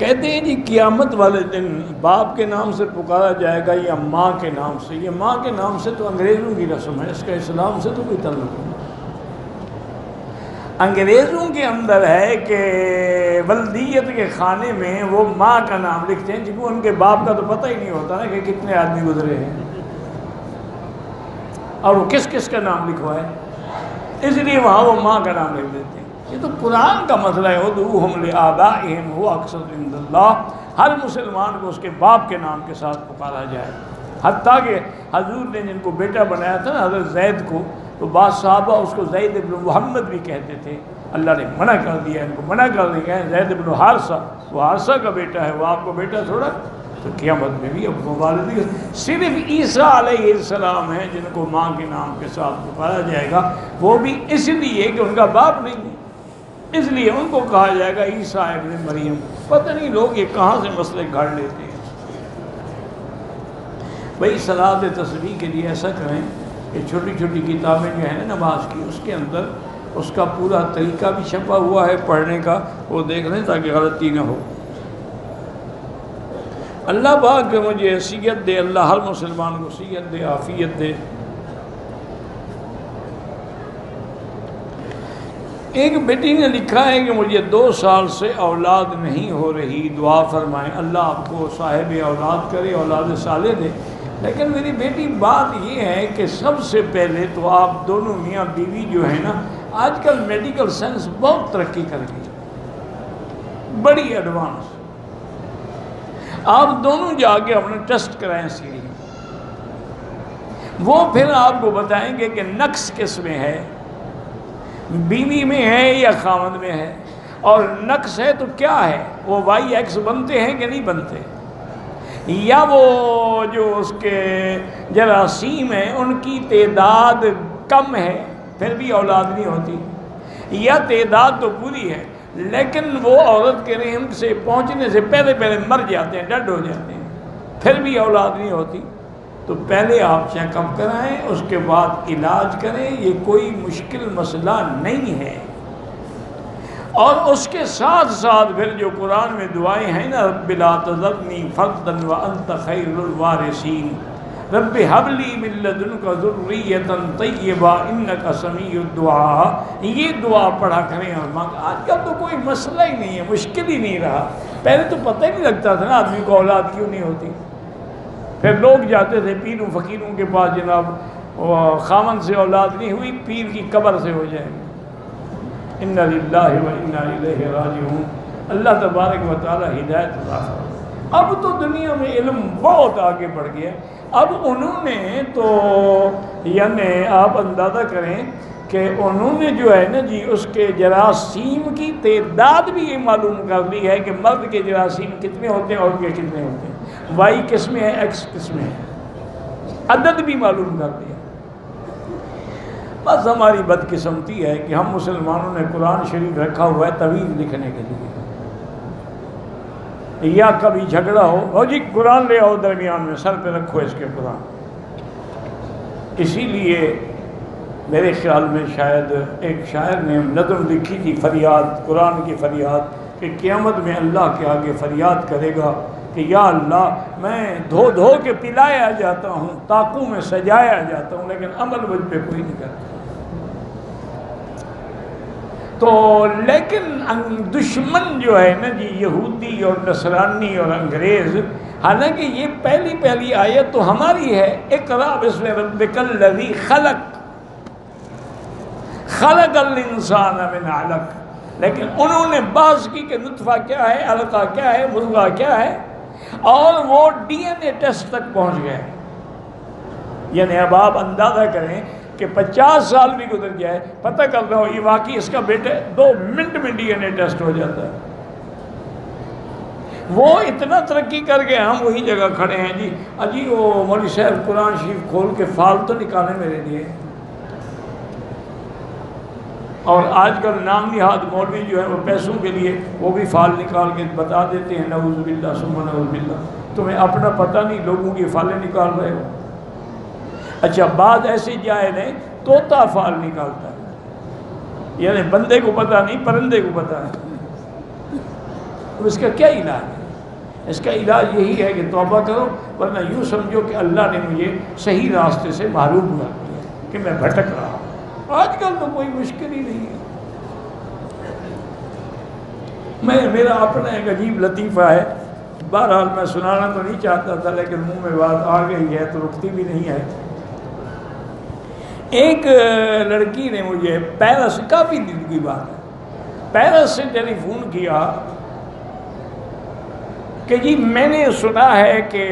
کہتے ہیں جی قیامت والے دن باپ کے نام سے پکارا جائے گا یا ماں کے نام سے. یہ ماں کے نام سے تو انگریزوں کی رسم ہے، اس کا اسلام سے تو کوئی تعلق نہیں. انگریزوں کے اندر ہے کہ ولدیت کے کھانے میں وہ ماں کا نام لکھتے ہیں، جن کو ان کے باپ کا تو پتہ ہی نہیں ہوتا نا کہ کتنے آدمی گزرے ہیں اور وہ کس کس کا نام لکھوائے، اس لیے وہاں وہ ماں کا نام لکھ دیتے ہیں. یہ تو قرآن کا مسئلہ ہے. ادعوہم لآبائہم هو اقسط عند اللہ. ہر مسلمان کو اس کے باپ کے نام کے ساتھ پکارا جائے. حتیٰ کہ حضور نے جن کو بیٹا بنایا تھا نا حضرت زید کو، تو بعض صحابہ اس کو زید ابن محمد بھی کہتے تھے. اللہ نے منع کر دیا، ان کو منع کر دیا ہے زید ابن حارثہ، وہ حارثہ کا بیٹا ہے، وہ آپ کو بیٹا تھوڑا. تو قیامت میں بھی اب والدی صرف عیسیٰ علیہ السلام ہیں جن کو ماں کے نام کے ساتھ پکارا جائے گا، وہ بھی اس لیے کہ ان کا باپ نہیں ہے، اس لیے ان کو کہا جائے گا عیسیٰ ابن مریم. پتہ نہیں لوگ یہ کہاں سے مسئلے گھڑ لیتے ہیں. بھائی صلاۃ تسبیح کے لیے ایسا کریں کہ چھوٹی چھوٹی کتابیں جو ہیں نا نماز کی، اس کے اندر اس کا پورا طریقہ بھی چھپا ہوا ہے پڑھنے کا، وہ دیکھ لیں تاکہ غلطی نہ ہو. اللہ پاک مجھے صحت دے، اللہ ہر مسلمان کو صحت دے، عافیت دے. ایک بیٹی نے لکھا ہے کہ مجھے 2 سال سے اولاد نہیں ہو رہی، دعا فرمائیں اللہ آپ کو صاحب اولاد کرے، اولاد صالح دے. لیکن میری بیٹی بات یہ ہے کہ سب سے پہلے تو آپ دونوں میاں بیوی جو ہیں نا، آج کل میڈیکل سائنس بہت ترقی کر گئی، بڑی ایڈوانس. آپ دونوں جا کے اپنا ٹیسٹ کرائیں سیری، وہ پھر آپ کو بتائیں گے کہ نقص کس میں ہے، بیوی میں ہے یا خاوند میں ہے، اور نقص ہے تو کیا ہے، وہ وائی ایکس بنتے ہیں کہ نہیں بنتے، یا وہ جو اس کے جراثیم ہیں ان کی تعداد کم ہے پھر بھی اولاد نہیں ہوتی، یا تعداد تو پوری ہے لیکن وہ عورت کے رحم سے پہنچنے سے پہلے مر جاتے ہیں، ڈیڈ ہو جاتے ہیں، پھر بھی اولاد نہیں ہوتی. تو پہلے آپ چیک اپ کرائیں، اس کے بعد علاج کریں. یہ کوئی مشکل مسئلہ نہیں ہے. اور اس کے ساتھ ساتھ پھر جو قرآن میں دعائیں ہیں نا، رب لا تذرنی فردا وانت خیر الوارثین، رب هب لی من لدنک ذریۃ طیبہ انک سمیع الدعاء، یہ دعا پڑھا کریں. اور آج کل تو کوئی مسئلہ ہی نہیں ہے، مشکل ہی نہیں رہا. پہلے تو پتہ ہی نہیں لگتا تھا نا آدمی کو اولاد کیوں نہیں ہوتی. پھر لوگ جاتے تھے پیروں فقیروں کے پاس، جناب خامن سے اولاد نہیں ہوئی، پیر کی قبر سے ہو جائے گی. انا للہ و انا الیہ راجعون. اللہ تبارک و تعالی ہدایت عطا فرمائے. اب تو دنیا میں علم بہت آگے بڑھ گیا. اب انہوں نے تو یعنی آپ اندازہ کریں کہ انہوں نے جو ہے نا جی اس کے جراثیم کی تعداد بھی یہ معلوم کر لی ہے کہ مرد کے جراثیم کتنے ہوتے ہیں اور کے کتنے ہوتے ہیں، وائی کس میں ہے، ایکس کس میں ہے، عدد بھی معلوم کر دیا. بس ہماری بدقسمتی ہے کہ ہم مسلمانوں نے قرآن شریف رکھا ہوا ہے طویل لکھنے کے لیے، یا کبھی جھگڑا ہو جی قرآن لے آؤ درمیان میں، سر پہ رکھو اس کے قرآن. اسی لیے میرے خیال میں شاید ایک شاعر نے نظم لکھی تھی، فریاد، قرآن کی فریاد، کہ قیامت میں اللہ کے آگے فریاد کرے گا کہ یا اللہ میں دھو دھو کے پلایا جاتا ہوں، طاقوں میں سجایا جاتا ہوں، لیکن عمل مجھ پہ کوئی نہیں کرتا. تو لیکن دشمن جو ہے نا جی یہودی اور نصرانی اور انگریز، حالانکہ یہ پہلی آیت تو ہماری ہے، اقرأ بسم ربک الذی خلق، خلق الانسان من علق، لیکن انہوں نے بحث کی کہ نطفہ کیا ہے، علقہ کیا ہے، مضغہ کیا ہے، اور وہ ڈی این اے ٹیسٹ تک پہنچ گئے. یعنی اب آپ اندازہ کریں کہ 50 سال بھی گزر جائے، پتہ کر رہا ہو یہ واقعی اس کا بیٹا 2 منٹ میں ڈی این اے ٹیسٹ ہو جاتا ہے. وہ اتنا ترقی کر گئے، ہم وہی جگہ کھڑے ہیں جی. اجی وہ مولوی صاحب قرآن شریف کھول کے فال تو نکالیں میرے لیے. اور آج کل نام نہاد مولوی جو ہے وہ پیسوں کے لیے وہ بھی فال نکال کے بتا دیتے ہیں، نعوذ باللہ ثم نعوذ باللہ. تمہیں اپنا پتہ نہیں، لوگوں کی فالیں نکال رہے ہو. اچھا بات ایسی جائز ہے، طوطا فال نکالتا ہے، یعنی بندے کو پتہ نہیں پرندے کو پتہ ہے. اب اس کا کیا علاج ہے؟ اس کا علاج یہی ہے کہ توبہ کرو، ورنہ یوں سمجھو کہ اللہ نے مجھے صحیح راستے سے معروف کر دیا کہ میں بھٹک رہا ہوں۔ آج کل تو کوئی مشکل ہی نہیں ہے۔ میرا اپنا ایک عجیب لطیفہ ہے، بہرحال میں سنانا تو نہیں چاہتا تھا لیکن منہ میں بات آ گئی ہے تو رکتی بھی نہیں ہے۔ ایک لڑکی نے مجھے پیرس، کافی دن کی بات ہے، پیرس سے ٹیلی فون کیا کہ جی میں نے سنا ہے کہ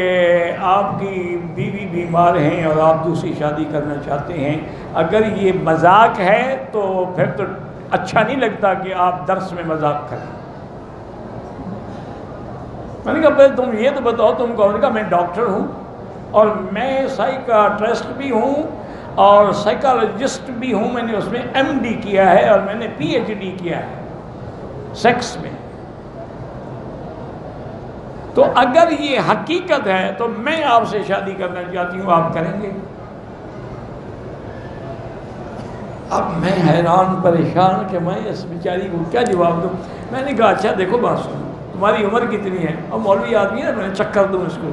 آپ کی بیوی بیمار ہیں اور آپ دوسری شادی کرنا چاہتے ہیں، اگر یہ مذاق ہے تو پھر تو اچھا نہیں لگتا کہ آپ درس میں مذاق کریں۔ میں نے کہا پہلے تم یہ تو بتاؤ تم کون؟ کہا میں ڈاکٹر ہوں اور میں سائیکاٹرسٹ بھی ہوں اور سائیکالوجسٹ بھی ہوں، میں نے اس میں ایم ڈی کیا ہے اور میں نے پی ایچ ڈی کیا ہے سیکس میں، تو اگر یہ حقیقت ہے تو میں آپ سے شادی کرنا چاہتی ہوں، آپ کریں گے؟ اب میں حیران پریشان کہ میں اس بیچاری کو کیا جواب دوں۔ میں نے کہا اچھا دیکھو بات سنو، تمہاری عمر کتنی ہے؟ اور مولوی آدمی ہے نا، میں نے چکر دوں اس کو۔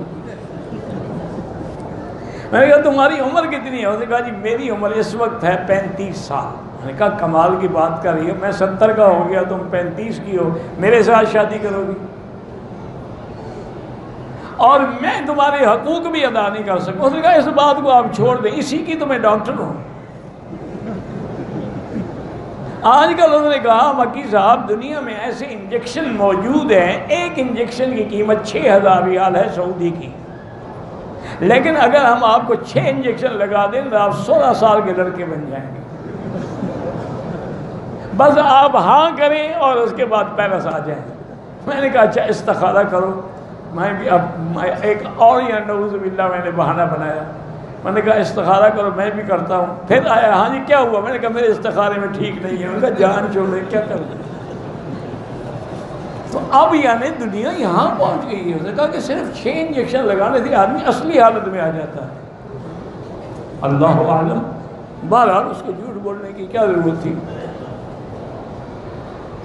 میں نے کہا تمہاری عمر کتنی ہے؟ اس نے کہا جی میری عمر اس وقت ہے 35 سال۔ میں نے کہا کمال کی بات کر رہی ہو، میں 70 کا ہو گیا، تم 35 کی ہو، میرے ساتھ شادی کرو گی؟ اور میں تمہارے حقوق بھی ادا نہیں کر سکوں۔ اس نے کہا اس بات کو آپ چھوڑ دیں، اسی کی تو میں ڈاکٹر ہوں۔ آج کل انہوں نے کہا مکی صاحب دنیا میں ایسے انجیکشن موجود ہیں، ایک انجیکشن کی قیمت 6000 ریال ہے سعودی کی، لیکن اگر ہم آپ کو 6 انجیکشن لگا دیں تو آپ 16 سال کے لڑکے بن جائیں گے، بس آپ ہاں کریں اور اس کے بعد پیرس آ جائیں۔ میں نے کہا اچھا استخارہ کرو۔ میں بھی اب ایک اور یا نعوذ باللہ میں نے بہانہ بنایا، میں نے کہا استخارہ کرو، میں بھی کرتا ہوں۔ پھر آیا ہاں جی کیا ہوا؟ میں نے کہا میرے استخارے میں ٹھیک نہیں ہے۔ میں نے کہا جان چھوڑے کیا کر دیں۔ تو اب یعنی دنیا یہاں پہنچ گئی ہے۔ اس نے کہا کہ صرف 6 انجیکشن لگانے سے آدمی اصلی حالت میں آ جاتا ہے۔ اللہ عالم، بہرحال اس کو جھوٹ بولنے کی کیا ضرورت تھی۔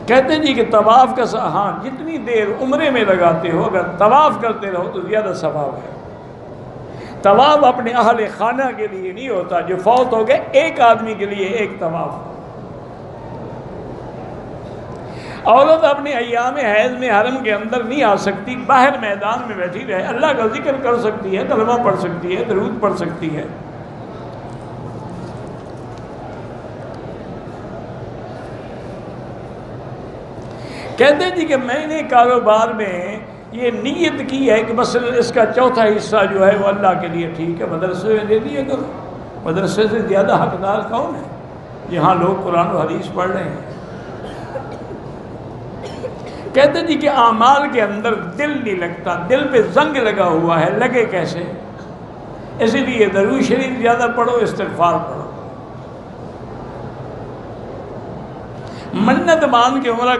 کہتے جی کہ طواف کا ہاں جتنی دیر عمرے میں لگاتے ہو اگر طواف کرتے رہو تو زیادہ ثواب ہے۔ طواف اپنے اہل خانہ کے لیے نہیں ہوتا، جو فوت ہو گئے ایک آدمی کے لیے ایک طواف۔ عورت اپنے ایام حیض میں حرم کے اندر نہیں آ سکتی، باہر میدان میں بیٹھی رہے، اللہ کا ذکر کر سکتی ہے، کلمہ پڑھ سکتی ہے، درود پڑھ سکتی ہے۔ کہتے جی کہ میں نے کاروبار میں یہ نیت کی ہے کہ مثلا اس کا چوتھا حصہ جو ہے وہ اللہ کے لیے ٹھیک ہے مدرسے میں دے دیا کرو۔ مدرسے سے زیادہ حقدار کون ہے؟ یہاں لوگ قرآن و حدیث پڑھ رہے ہیں۔ کہتے جی کہ اعمال کے اندر دل نہیں لگتا، دل پہ زنگ لگا ہوا ہے، لگے کیسے؟ اسی لیے درود شریف زیادہ پڑھو، استغفار پڑھو۔ منت مان کے عمرہ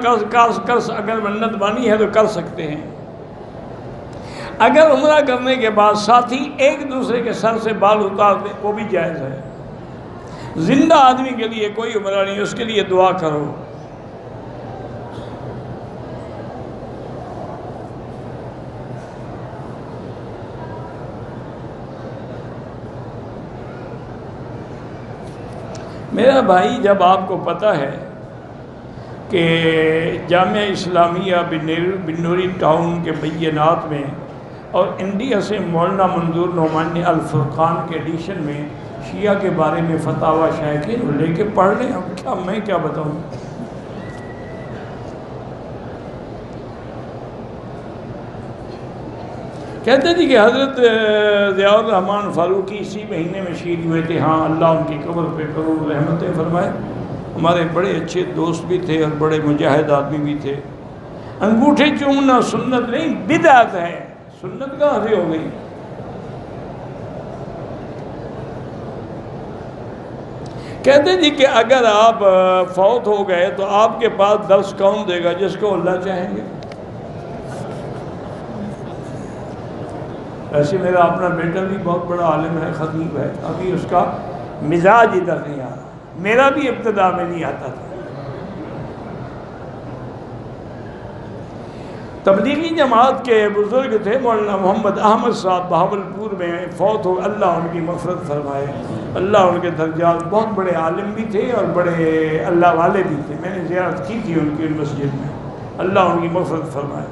اگر منت مانی ہے تو کر سکتے ہیں۔ اگر عمرہ کرنے کے بعد ساتھی ایک دوسرے کے سر سے بال اتار دیں وہ بھی جائز ہے۔ زندہ آدمی کے لیے کوئی عمرہ نہیں، اس کے لیے دعا کرو۔ میرا بھائی جب آپ کو پتہ ہے کہ جامعہ اسلامیہ بنوری ٹاؤن کے بینات میں اور انڈیا سے مولانا منظور نعمان نے الفرقان کے ایڈیشن میں شیعہ کے بارے میں فتاوی شائع کیے، وہ لے کے پڑھ لیں، اب کیا میں کیا بتاؤں۔ کہتے تھے کہ حضرت ضیاء الرحمن فاروقی اسی مہینے میں شہید ہوئے تھے۔ ہاں اللہ ان کی قبر پہ کروڑ رحمتیں فرمائے۔ ہمارے بڑے اچھے دوست بھی تھے اور بڑے مجاہد آدمی بھی تھے۔ انگوٹھے چومنا سنت نہیں بدعت ہے، سنت کہاں سے ہو گئی؟ کہتے جی کہ اگر آپ فوت ہو گئے تو آپ کے پاس درس کون دے گا؟ جس کو اللہ چاہیں گے۔ ایسے میرا اپنا بیٹا بھی بہت بڑا عالم ہے، خطیب ہے، ابھی اس کا مزاج ادھر نہیں آ رہا، میرا بھی ابتدا میں نہیں آتا تھا۔ تبلیغی جماعت کے بزرگ تھے مولانا محمد احمد صاحب بہاولپور میں فوت ہو، اللہ ان کی مغفرت فرمائے، اللہ ان کے درجات، بہت بڑے عالم بھی تھے اور بڑے اللہ والے بھی تھے، میں نے زیارت کی تھی ان کی مسجد میں، اللہ ان کی مغفرت فرمائے۔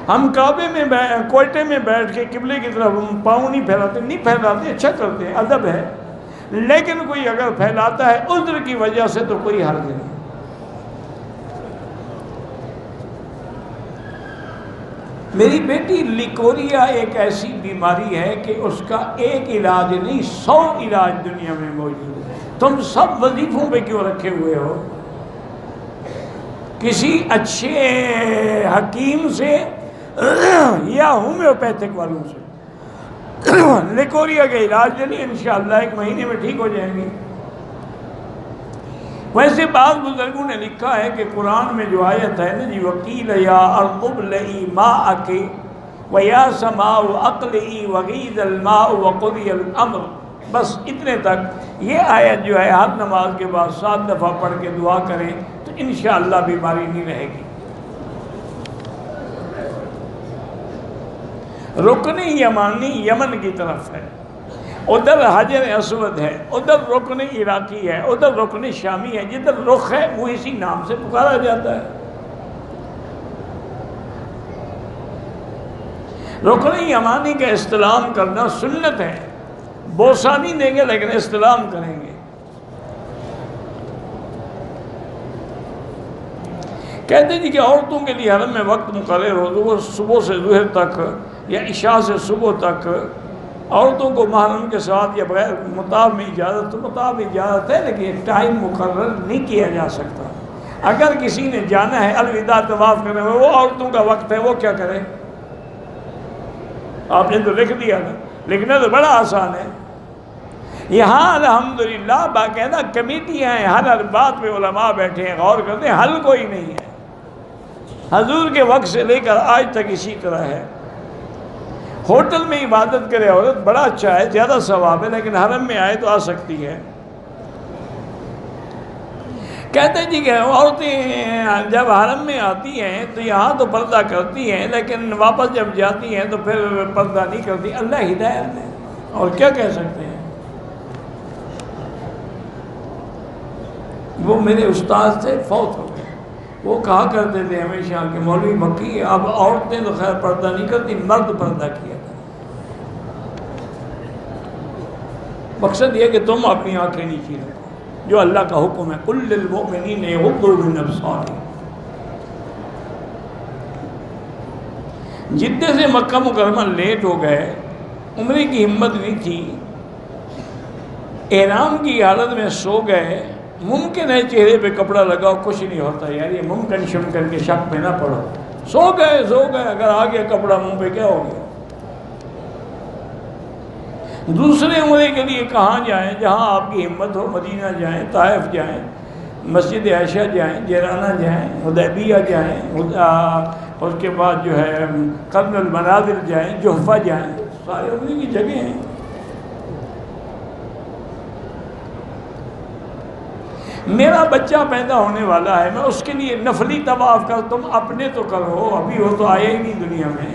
ہم کعبے میں کوئٹے میں بیٹھ کے قبلے کی طرف ہم پاؤں نہیں پھیلاتے، اچھا کرتے ہیں، ادب ہے، لیکن کوئی اگر پھیلاتا ہے عذر کی وجہ سے تو کوئی حرج نہیں۔ میری بیٹی لیکوریا ایک ایسی بیماری ہے کہ اس کا ایک علاج نہیں 100 علاج دنیا میں موجود ہے۔ تم سب وظیفوں پہ کیوں رکھے ہوئے ہو؟ کسی اچھے حکیم سے یا ہومیوپیتھک والوں سے لیکوریا کا علاج نہیں، انشاءاللہ 1 مہینے میں ٹھیک ہو جائیں گے۔ ویسے بعض بزرگوں نے لکھا ہے کہ قرآن میں جو آیت ہے نا جی وَقِيلَ يَا أَرْضُ ابْلَعِي مَاءَكِ وَيَا سَمَاءُ أَقْلِعِي وَغِيضَ الْمَاءُ وَقُضِيَ الْأَمْرُ، بس اتنے تک یہ آیت جو ہے ہر نماز کے بعد 7 دفعہ پڑھ کے دعا کریں تو انشاءاللہ بیماری نہیں رہے گی۔ رکن یمانی یمن کی طرف ہے، ادھر حجر اسود ہے، ادھر رکن عراقی ہے، ادھر رکن شامی ہے، جدھر رخ ہے وہ اسی نام سے پکارا جاتا ہے۔ رکن یمانی کا استلام کرنا سنت ہے، بوسہ نہیں دیں گے لیکن استلام کریں گے۔ کہتے ہیں کہ عورتوں کے لیے حرم میں وقت مقرر ہو تو وہ صبح سے ظہر تک یا عشاء سے صبح تک عورتوں کو محرم کے ساتھ یا بغیر مطاف میں اجازت، تو مطاف میں اجازت ہے لیکن ٹائم مقرر نہیں کیا جا سکتا۔ اگر کسی نے جانا ہے الوداع طواف کرنے میں، وہ عورتوں کا وقت ہے، وہ کیا کرے؟ آپ نے تو لکھ دیا نا، لکھنا تو بڑا آسان ہے۔ یہاں الحمدللہ باقاعدہ کمیٹیاں ہیں، ہر بات پہ علماء بیٹھے ہیں، غور کرتے ہیں، حل کوئی نہیں ہے۔ حضور کے وقت سے لے کر آج تک اسی طرح ہے۔ ہوٹل میں عبادت کرے عورت بڑا اچھا ہے، زیادہ ثواب ہے، لیکن حرم میں آئے تو آ سکتی ہے۔ کہتے ہیں جی کہ عورتیں جب حرم میں آتی ہیں تو یہاں تو پردہ کرتی ہیں، لیکن واپس جب جاتی ہیں تو پھر پردہ نہیں کرتی۔ اللہ ہدایت دے، اور کیا کہہ سکتے ہیں۔ وہ میرے استاد تھے، فوت ہو گئے، وہ کہا کرتے تھے ہمیشہ کہ مولوی مکی اب عورتیں تو خیر پردہ نہیں کرتی، مرد پردہ کیا کریں۔ مقصد یہ کہ تم اپنی آنکھیں نیچی رکھو، جو اللہ کا حکم ہے، قُل لِّلْمُؤْمِنِينَ يَغُضُّوا مِنْ أَبْصَارِهِمْ۔ جدے سے مکہ مکرمہ لیٹ ہو گئے، عمرے کی ہمت نہیں تھی، احرام کی حالت میں سو گئے، ممکن ہے چہرے پہ کپڑا لگاؤ کچھ نہیں ہوتا یار، یہ ممکن شمکن کے شک پہ نہ پڑو، سو گئے اگر آ گیا کپڑا منہ پہ کیا ہو گیا۔ دوسرے عمرے کے لیے کہاں جائیں؟ جہاں آپ کی ہمت ہو، مدینہ جائیں، طائف جائیں، مسجد عائشہ جائیں، جیرانہ جائیں، حدیبیہ جائیں، اس کے بعد جو ہے قرن المنازل جائیں، جحفہ جائیں، سارے عمرے کی جگہ ہیں۔ میرا بچہ پیدا ہونے والا ہے، میں اس کے لیے نفلی طواف کر، تم اپنے تو کرو، ابھی وہ تو آیا ہی نہیں دنیا میں۔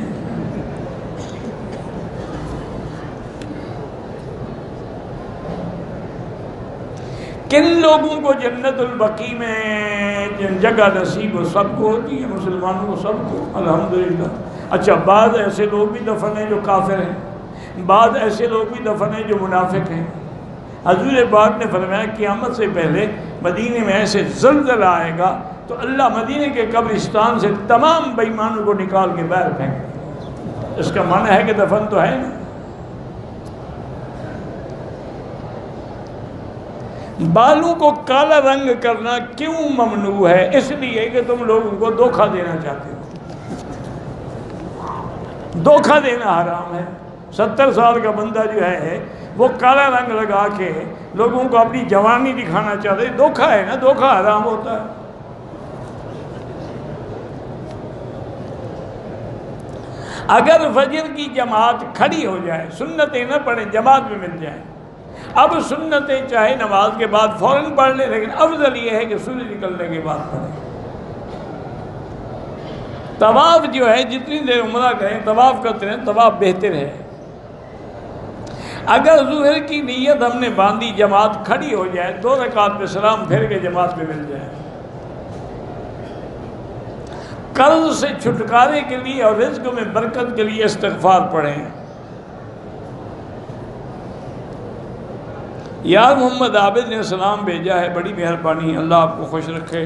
کن لوگوں کو جنت البقیع میں جگہ نصیب ہو؟ سب کو ہوتی ہے، مسلمانوں کو سب کو الحمدللہ۔ اچھا، بعض ایسے لوگ بھی دفن ہیں جو کافر ہیں، بعض ایسے لوگ بھی دفن ہیں جو منافق ہیں۔ حضور پاک نے فرمایا قیامت سے پہلے مدینے میں ایسے زلزلہ آئے گا تو اللہ مدینے کے قبرستان سے تمام بے ایمانوں کو نکال کے باہر پھینک۔ اس کا معنی ہے کہ دفن تو ہے نا۔ بالوں کو کالا رنگ کرنا کیوں ممنوع ہے؟ اس لیے کہ تم لوگوں کو دھوکہ دینا چاہتے ہو۔ دھوکہ دینا حرام ہے۔ 70 سال کا بندہ جو ہے وہ کالا رنگ لگا کے لوگوں کو اپنی جوانی دکھانا چاہتے ہیں، دھوکہ ہے نا، دھوکہ حرام ہوتا ہے۔ اگر فجر کی جماعت کھڑی ہو جائے، سنتیں نہ پڑھیں، جماعت میں مل جائیں، اب سنتیں چاہے نماز کے بعد فوراً پڑھ لیں، لیکن افضل یہ ہے کہ سورج نکلنے کے بعد پڑھیں۔ طواف جو ہے جتنی دیر عمرہ کریں طواف کرتے رہیں، طواف بہتر ہے۔ اگر ظہر کی نیت ہم نے باندھی، جماعت کھڑی ہو جائے، 2 رکعت پہ سلام پھیر کے جماعت پہ مل جائے۔ قرض سے چھٹکارے کے لیے اور رزق میں برکت کے لیے استغفار پڑھیں۔ یار محمد عابد نے سلام بھیجا ہے، بڑی مہربانی، اللہ آپ کو خوش رکھے۔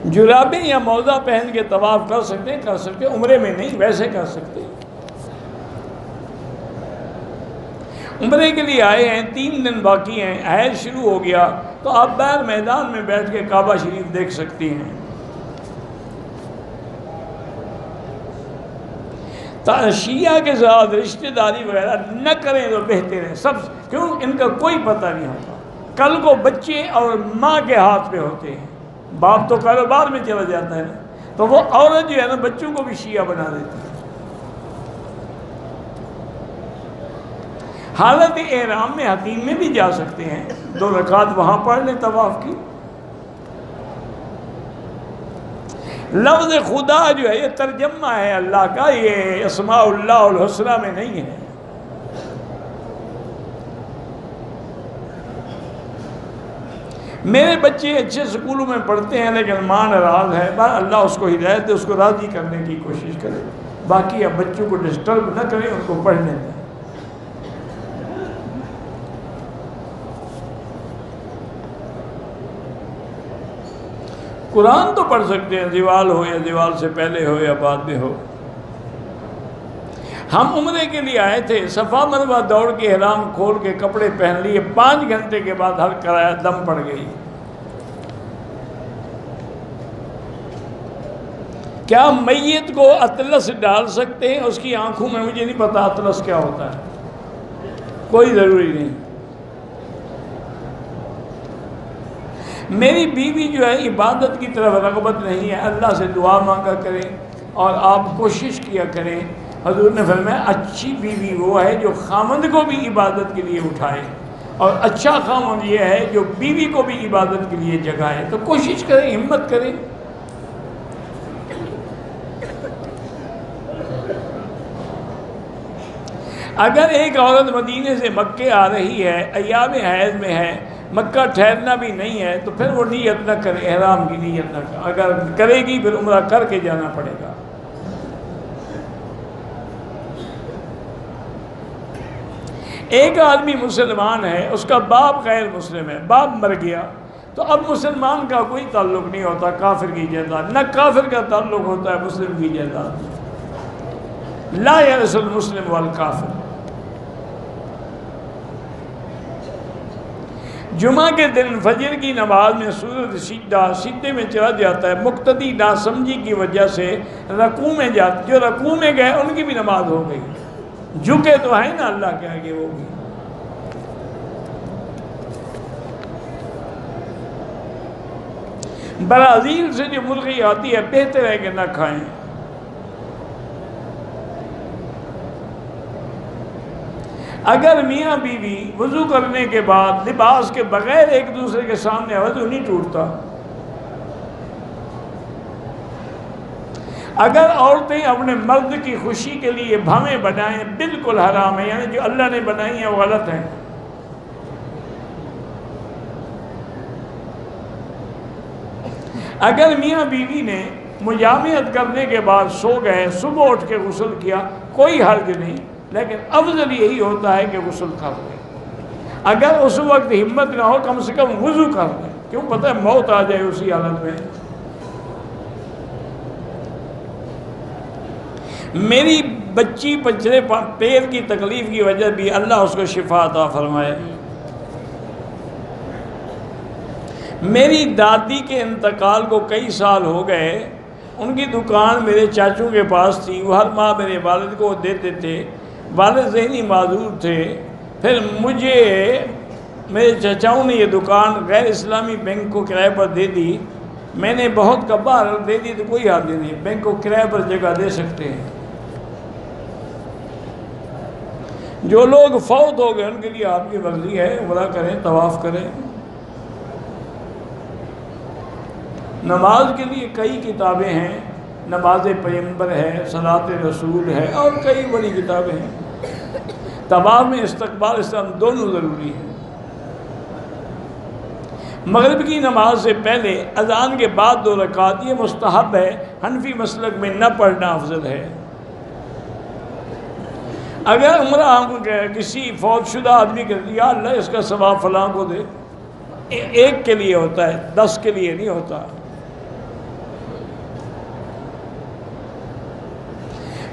جرابیں یا موزہ پہن کے طواف کر سکتے ہیں؟ کر سکتے، عمرے میں نہیں، ویسے کر سکتے۔ عمرے کے لیے آئے ہیں، 3 دن باقی ہیں، حیض شروع ہو گیا تو آپ باہر میدان میں بیٹھ کے کعبہ شریف دیکھ سکتی ہیں۔ شیعہ کے ساتھ رشتہ داری وغیرہ نہ کریں تو بہتر ہے، سب، کیوں؟ ان کا کوئی پتہ نہیں ہوتا، کل کو بچے اور ماں کے ہاتھ پہ ہوتے ہیں، باپ تو کاروبار میں چلا جاتا ہے نا، تو وہ عورت جو ہے نا بچوں کو بھی شیعہ بنا دیتی ہے۔ حالت احرام میں حتیم میں بھی جا سکتے ہیں، 2 رکعت وہاں پڑھ لیں طواف کی۔ لفظ خدا جو ہے یہ ترجمہ ہے اللہ کا، یہ اسماء اللہ الحسنی میں نہیں ہے۔ میرے بچے اچھے سکولوں میں پڑھتے ہیں لیکن ماں ناراض ہے، اللہ اس کو ہدایت دے، اس کو راضی کرنے کی کوشش کرے، باقی اب بچوں کو ڈسٹرب نہ کریں، ان کو پڑھنے دیں۔ قرآن تو پڑھ سکتے ہیں، زوال ہو یا زوال سے پہلے ہو یا بعد میں ہو۔ ہم عمرے کے لیے آئے تھے، صفا مروہ دوڑ کے احرام کھول کے کپڑے پہن لیے، 5 گھنٹے کے بعد حلق کرایا، دم پڑ گئی۔ کیا میت کو اطلس ڈال سکتے ہیں؟ اس کی آنکھوں میں مجھے نہیں پتا اطلس کیا ہوتا ہے، کوئی ضروری نہیں۔ میری بیوی جو ہے عبادت کی طرف رغبت نہیں ہے، اللہ سے دعا مانگا کریں اور آپ کوشش کیا کریں۔ حضور نے فرمایا اچھی بیوی وہ ہے جو خامند کو بھی عبادت کے لیے اٹھائے، اور اچھا خامند یہ ہے جو بیوی کو بھی عبادت کے لیے جگائے۔ تو کوشش کریں، ہمت کریں۔ اگر ایک عورت مدینے سے مکے آ رہی ہے، ایام حیض میں ہے، مکہ ٹھہرنا بھی نہیں ہے، تو پھر وہ نیت نہ کرے، احرام کی نیت نہ کرے، اگر کرے گی پھر عمرہ کر کے جانا پڑے گا۔ ایک آدمی مسلمان ہے، اس کا باپ غیر مسلم ہے، باپ مر گیا، تو اب مسلمان کا کوئی تعلق نہیں ہوتا کافر کی جائیداد، نہ کافر کا تعلق ہوتا ہے مسلم کی جائیداد، لا یرث المسلم والکافر۔ جمعہ کے دن فجر کی نماز میں سورج سجدے میں چلا جاتا ہے، مقتدی ناسمجھی کی وجہ سے رکوع میں جاتے، جو رکوع میں گئے ان کی بھی نماز ہو گئی، جھکے تو ہے نا اللہ کے آگے، وہ بھی۔ برازیل سے جو مرغی آتی ہے بہتر ہے کہ نہ کھائیں۔ اگر میاں بیوی وضو کرنے کے بعد لباس کے بغیر ایک دوسرے کے سامنے، وضو نہیں ٹوٹتا۔ اگر عورتیں اپنے مرد کی خوشی کے لیے بھویں بنائیں، بالکل حرام ہے، یعنی جو اللہ نے بنائی ہیں وہ غلط ہیں۔ اگر میاں بیوی نے مجامعت کرنے کے بعد سو گئے، صبح اٹھ کے غسل کیا، کوئی حرج نہیں، لیکن افضل یہی ہوتا ہے کہ غسل کر لیں۔ اگر اس وقت ہمت نہ ہو کم سے کم وضو کر لیں، کیوں؟ پتہ ہے موت آ جائے اسی حالت میں۔ میری بچی پچھلے پیر کی تکلیف کی وجہ بھی اللہ اس کو شفا عطا فرمائے۔ میری دادی کے انتقال کو کئی سال ہو گئے، ان کی دکان میرے چاچوں کے پاس تھی، وہ ہر ماہ میرے والد کو دیتے تھے، والد ذہنی معذور تھے، پھر مجھے میرے چچاؤں نے یہ دکان غیر اسلامی بینک کو کرائے پر دے دی، میں نے بہت کبار دے دی تو کوئی حاضر نہیں، بینک کو کرائے پر جگہ دے سکتے ہیں۔ جو لوگ فوت ہو گئے ان کے لیے آپ کی مرضی ہے، عمرہ کریں، طواف کریں۔ نماز کے لیے کئی کتابیں ہیں، نماز پیغمبر ہے، صلاۃ رسول ہے، اور کئی بڑی کتابیں ہیں۔ طواف میں استقبال اسلام دونوں ضروری ہیں۔ مغرب کی نماز سے پہلے اذان کے بعد 2 رکعت یہ مستحب ہے، حنفی مسلک میں نہ پڑھنا افضل ہے۔ اگر عمرہ کسی فوت شدہ آدمی کے یا اللہ اس کا ثواب فلاں کو دے، ایک کے لیے ہوتا ہے، 10 کے لیے نہیں ہوتا۔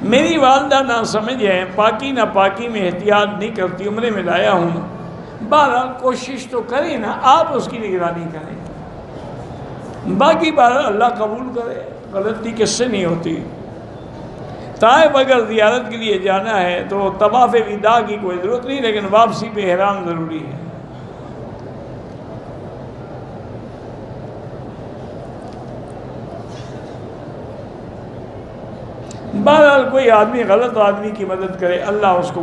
میری والدہ نہ سمجھ ہے، پاکی نہ پاکی میں احتیاط نہیں کرتی، عمرے میں لایا ہوں، بہرحال کوشش تو کریں نا، آپ اس کی نگرانی کریں، باقی بہرحال اللہ قبول کرے، غلطی کس سے نہیں ہوتی۔ طائف اگر زیارت کے لیے جانا ہے تو طواف وداع کی کوئی ضرورت نہیں، لیکن واپسی پہ احرام ضروری ہے۔ بہرحال کوئی آدمی غلط آدمی کی مدد کرے، اللہ اس کو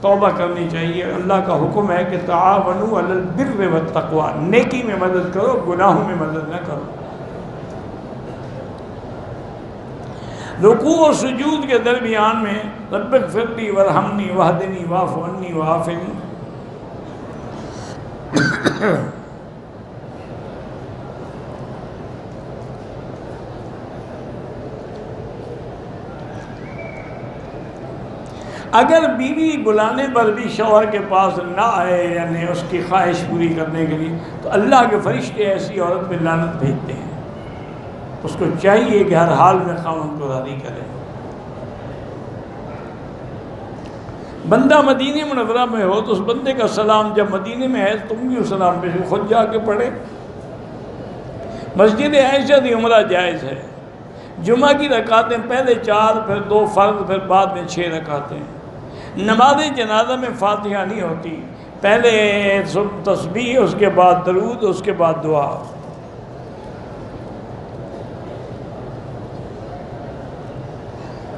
توبہ کرنی چاہیے۔ اللہ کا حکم ہے کہ تعاونوا علی البر والتقوی، نیکی میں مدد کرو، گناہوں میں مدد نہ کرو۔ رکوع اور سجود کے درمیان میں رب اغفر لی وارحمنی واہدنی واعف عنی وعافنی، اگر بیوی بلانے پر بھی شوہر کے پاس نہ آئے، یعنی اس کی خواہش پوری کرنے کے لیے، تو اللہ کے فرشتے ایسی عورت پہ لعنت بھیجتے ہیں۔ اس کو چاہیے کہ ہر حال میں خاوند کو راضی کرے۔ بندہ مدینہ منورہ میں ہو تو اس بندے کا سلام جب مدینہ میں ہے تم بھی سلام پہ خود جا کے پڑھے۔ مسجد عائشہ کی عمرہ جائز ہے۔ جمعہ کی رکعتیں پہلے 4، پھر 2 فرض، پھر بعد میں 6 رکعتیں۔ نماز جنازہ میں فاتحہ نہیں ہوتی، پہلے تسبیح، اس کے بعد درود، اس کے بعد دعا۔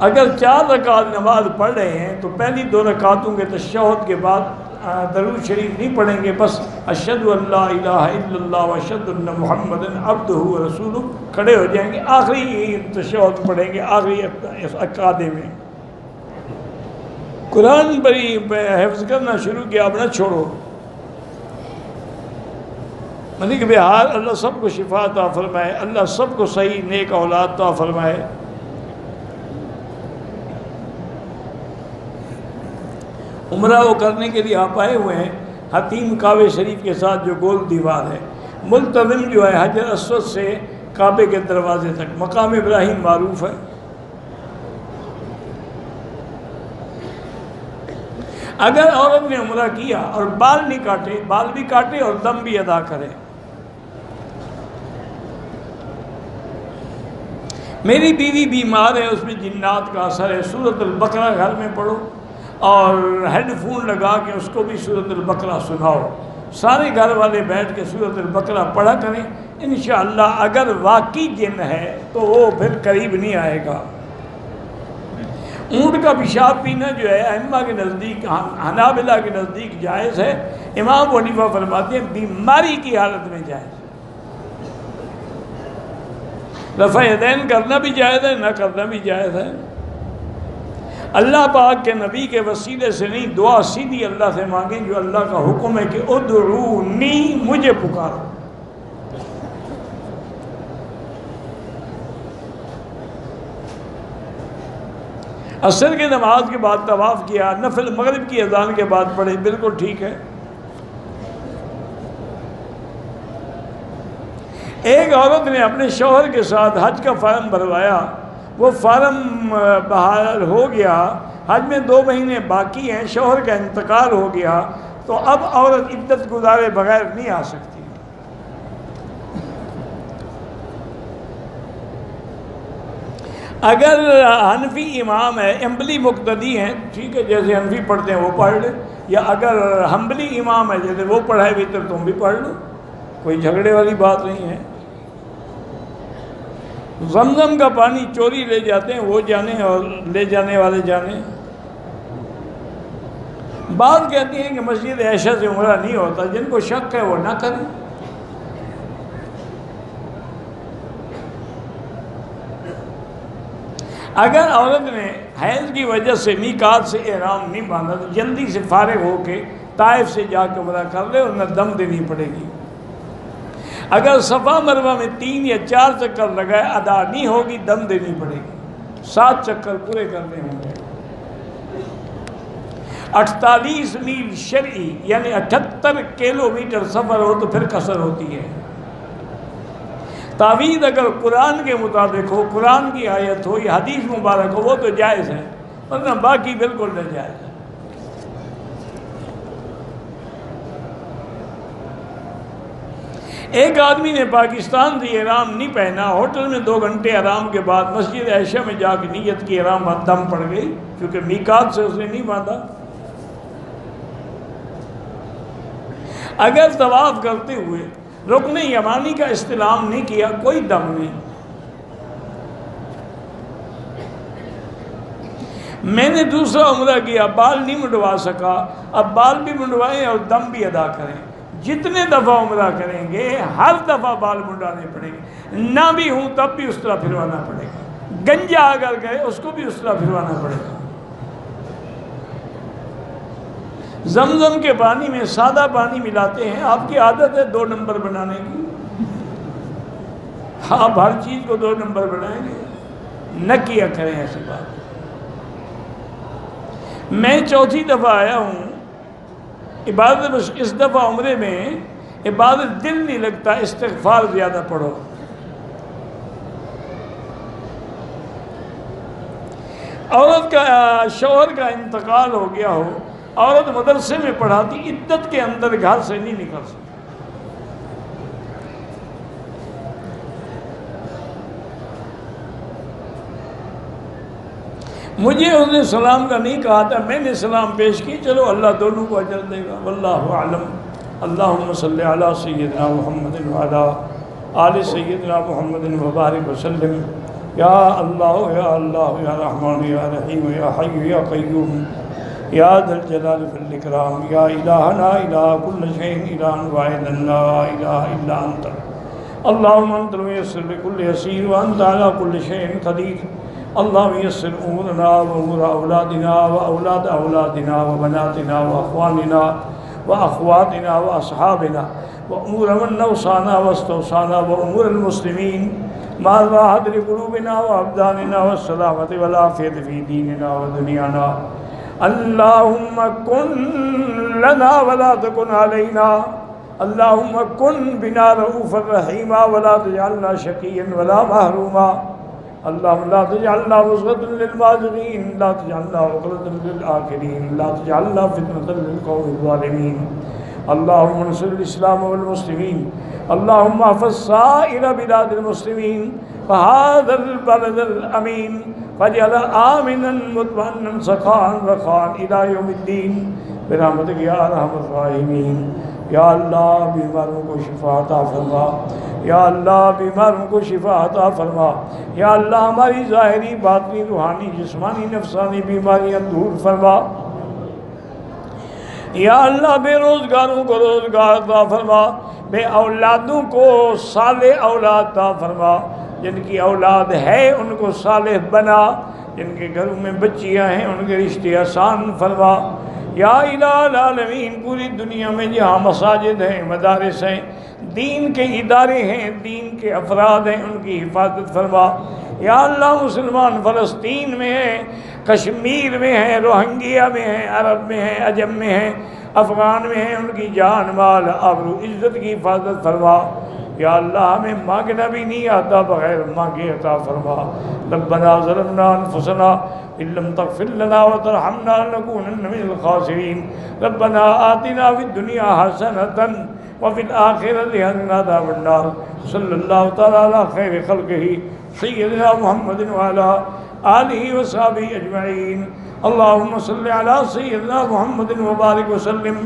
اگر 4 رکعت نماز پڑھ رہے ہیں تو پہلی 2 رکعتوں کے تشہد کے بعد درود شریف نہیں پڑھیں گے، بس اشہد ان لا الہ الا اللہ واشہد ان محمد عبدہ ورسولہ کھڑے ہو جائیں گے، آخری تشہد پڑھیں گے، آخری عقادے میں۔ قرآن بری حفظ کرنا شروع کیا، اب نہ چھوڑو۔ ملک بہار اللہ سب کو شفا عطا فرمائے، اللہ سب کو صحیح نیک اولاد عطا فرمائے۔ عمرہ وہ کرنے کے لیے آپ آئے ہوئے ہیں، حتیم کعبہ شریف کے ساتھ جو گول دیوار ہے، ملتزم جو ہے حجر اسود سے کعبے کے دروازے تک، مقام ابراہیم معروف ہے۔ اگر عورت نے عمرہ کیا اور بال نہیں کاٹے، بال بھی کاٹے اور دم بھی ادا کرے۔ میری بیوی بیمار ہے، اس میں جنات کا اثر ہے، سورۃ البقرہ گھر میں پڑھو اور ہیڈ فون لگا کے اس کو بھی سورۃ البقرہ سناؤ، سارے گھر والے بیٹھ کے سورۃ البقرہ پڑھا کریں، انشاءاللہ اگر واقعی جن ہے تو وہ پھر قریب نہیں آئے گا۔ اونٹ کا پیشاب پینا جو ہے ائمہ کے نزدیک، حنابلہ کے نزدیک جائز ہے، امام ابو حنیفہ فرماتے ہیں بیماری کی حالت میں جائز۔ رفع یدین کرنا بھی جائز ہے، نہ کرنا بھی جائز ہے۔ اللہ پاک کے نبی کے وسیلے سے نہیں، دعا سیدھی اللہ سے مانگیں، جو اللہ کا حکم ہے کہ ادعونی، مجھے پکارو۔ عصر کے نماز کے بعد طواف کیا، نفل مغرب کی اذان کے بعد پڑھے، بالکل ٹھیک ہے۔ ایک عورت نے اپنے شوہر کے ساتھ حج کا فارم بھروایا، وہ فارم بحال ہو گیا، حج میں 2 مہینے باقی ہیں، شوہر کا انتقال ہو گیا، تو اب عورت عدت گزارے بغیر نہیں آ سکتی۔ اگر حنفی امام ہے، حنبلی مقتدی ہیں، ٹھیک ہے، جیسے حنفی پڑھتے ہیں وہ پڑھ لے، یا اگر حنبلی امام ہے جیسے وہ پڑھائے وتر تم بھی پڑھ لو، کوئی جھگڑے والی بات نہیں ہے۔ زمزم کا پانی چوری لے جاتے ہیں وہ جانے اور لے جانے والے جانے۔ بعض کہتے ہیں کہ مسجد عائشہ سے عمرہ نہیں ہوتا، جن کو شک ہے وہ نہ کریں۔ اگر عورت نے حیض کی وجہ سے میقات سے احرام نہیں باندھا تو جلدی سے فارغ ہو کے طائف سے جا کے عمرہ کر لے اور نہ دم دینی پڑے گی۔ اگر صفا مروہ میں 3 یا 4 چکر لگائے ادا نہیں ہوگی، دم دینی پڑے گی، 7 چکر پورے کرنے ہوں گے۔ 48 میل شرعی یعنی 78 کلومیٹر سفر ہو تو پھر قصر ہوتی ہے۔ تعویض اگر قرآن کے مطابق ہو، قرآن کی آیت ہو یا حدیث مبارک ہو، وہ تو جائز ہے، ورنہ باقی بالکل ناجائز ہے۔ ایک آدمی نے پاکستان سے احرام نہیں پہنا، ہوٹل میں 2 گھنٹے آرام کے بعد مسجد عائشہ میں جا کے نیت کی، احرام دم پڑ گئی کیونکہ میقات سے اس نے نہیں باندھا۔ اگر طواف کرتے ہوئے رکن یمانی کا استلام نہیں کیا، کوئی دم نہیں۔ میں نے دوسرا عمرہ کیا، بال نہیں منڈوا سکا، اب بال بھی منڈوائیں اور دم بھی ادا کریں۔ جتنے دفعہ عمرہ کریں گے ہر دفعہ بال منڈوانے پڑیں گے، نہ بھی ہوں تب بھی اس طرح پھروانا پڑے گا۔ گنجا اگر گئے اس کو بھی اس طرح پھروانا پڑے گا۔ زمزم کے پانی میں سادہ پانی ملاتے ہیں، آپ کی عادت ہے 2 نمبر بنانے کی، آپ ہر چیز کو 2 نمبر بنائیں گے، نہ کیا کریں ایسی بات۔ میں 4تھی دفعہ آیا ہوں عبادت، اس دفعہ عمرے میں عبادت دل نہیں لگتا، استغفار زیادہ پڑھو۔ عورت کا شوہر کا انتقال ہو گیا ہو، عورت مدرسے میں پڑھاتی، عدت کے اندر گھر سے نہیں نکل سکتی۔ مجھے اس نے سلام کا نہیں کہا تھا، میں نے سلام پیش کی، چلو اللہ دونوں کو اجر دے گا، واللہ اعلم۔ اللہم صلی علی سیدنا محمد وعلی آل سیدنا محمد وبارک وسلم۔ یا اللہ یا اللہ یا رحمان یا رحیم یا حی یا قیوم یا ذا الجلال والاکرام، یا الہنا الہ کل شیء الہ واحد لا الہ الا انت، اللہم انت المیسر لکل یسیر وانت علی کل شیء قدیر۔ اللہم یسر امورنا و امور اولادنا و اولاد اولادنا و بناتنا و اخواننا و اخواتنا و اصحابنا و امور من اوصانا و استوصانا و امور المسلمین ما راحت لقلوبنا و ابداننا و السلامت والعافیت فی دیننا و دنیانا۔ اللہم کن لنا ولا تکن علینا، اللہم کن بنا رؤوفا رحیما ولا تجعلنا شقیا ولا محروما، اللہم لا تجعلنا مصغة للماجرین، لا تجعلنا عقدة للآخرین، لا تجعلنا فتنة للقوم الظالمین۔ اللہم انصر الاسلام والمسلمین، اللہم احفظ سائر بلاد المسلمین وهذا البلد الامین واجعل آمنا مطمئنا سخاء رخاء الى یوم الدین برحمتک یا ارحم الراحمین۔ یا اللہ بیماروں کو شفا عطا فرما، یا اللہ بیماروں کو شفا عطا فرما، یا اللہ ہماری ظاہری باطنی روحانی جسمانی نفسانی بیماریاں دور فرما، یا اللہ بے روزگاروں کو روزگار عطا فرما، بے اولادوں کو صالح اولاد عطا فرما، جن کی اولاد ہے ان کو صالح بنا، جن کے گھروں میں بچیاں ہیں ان کے رشتے آسان فرما۔ یا الہ العالمین، پوری دنیا میں جہاں مساجد ہیں، مدارس ہیں، دین کے ادارے ہیں، دین کے افراد ہیں، ان کی حفاظت فرما۔ یا اللہ مسلمان فلسطین میں ہیں، کشمیر میں ہیں، روہنگیا میں ہیں، عرب میں ہیں، عجم میں ہیں، افغان میں ہیں، ان کی جان مال آبرو عزت کی حفاظت فرما۔ یا اللہ ہمیں مانگنا بھی نہیں آتا، بغیر مانگے عطا فرما۔ ربنا ظلمنا انفسنا ان لم تغفر لنا وترحمنا لنكونن من الخاسرین۔ ربنا آتنا فی الدنیا حسنۃ وفی الآخرۃ حسنۃ وقنا عذاب النار۔ صلی اللہ تعالی علی خیر خلقہ سیدنا محمد وعلی آلہ وصحبہ اجمعین۔ اللہم صلی علی سیدنا محمد وبارک وسلم۔